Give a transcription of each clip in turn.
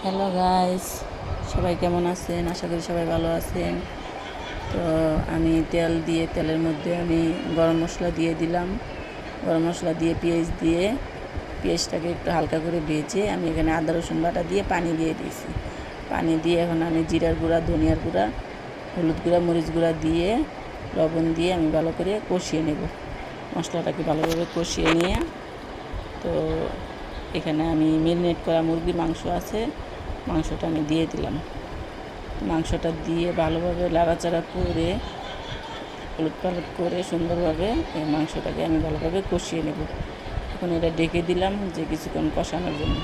Hello guys, সবাই কেমন আছেন? আশা করি সবাই ভালো আছেন। তো আমি তেলের মধ্যে আমি গরম মশলা দিয়ে দিলাম। গরম মশলা দিয়ে পেঁয়াজটাকে একটু হালকা করে ভেজে আমি এখানে আদা রসুন বাটা দিয়ে পানি দিয়ে দিয়েছি। পানি দিয়ে এখন আমি জিরার গুঁড়া, ধনিয়ার গুঁড়া, হলুদ গুঁড়া, মরিচ গুঁড়া দিয়ে লবণ দিয়ে আমি ভালো করে কষিয়ে নেব। মশলাটাকে ভালোভাবে কষিয়ে নিয়ে তো এখানে আমি মেরিনেট করা মুরগির মাংস আছে, মাংসটা আমি দিয়ে দিলাম। মাংসটা দিয়ে ভালোভাবে নাড়াচাড়া করে উলটপালট করে সুন্দরভাবে এই মাংসটাকে আমি ভালোভাবে কষিয়ে নেব। এখন এটা ডেকে দিলাম যে কিছুক্ষণ কষানোর জন্য।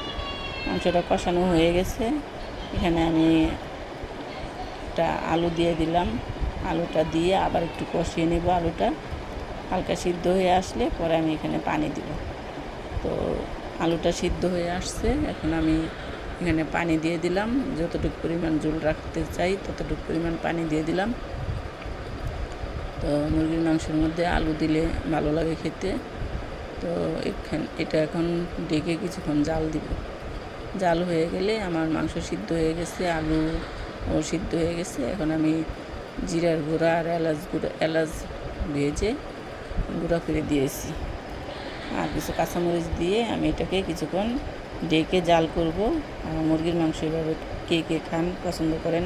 মাংসটা কষানো হয়ে গেছে। এখানে আমি একটা আলু দিয়ে দিলাম। আলুটা দিয়ে আবার একটু কষিয়ে নেব। আলুটা হালকা সিদ্ধ হয়ে আসলে পরে আমি এখানে পানি দিব। তো আলুটা সিদ্ধ হয়ে আসছে, এখন আমি এখানে পানি দিয়ে দিলাম। যতটুকু পরিমাণ ঝোল রাখতে চাই ততটুকু পরিমাণ পানি দিয়ে দিলাম। তো মুরগির মাংসের মধ্যে আলু দিলে ভালো লাগে খেতে। তো এটা এখন ডেকে কিছুক্ষণ জাল দিব। জাল হয়ে গেলে আমার মাংস সিদ্ধ হয়ে গেছে, আলু ও সিদ্ধ হয়ে গেছে। এখন আমি জিরার গুঁড়া আর এলাচ ভেজে গুঁড়া করে দিয়েছি আর কিছু কাঁচামরিচ দিয়ে আমি এটাকে কিছুক্ষণ ডেকে জাল করব। মুরগির মাংস এভাবে কে কে খান পছন্দ করেন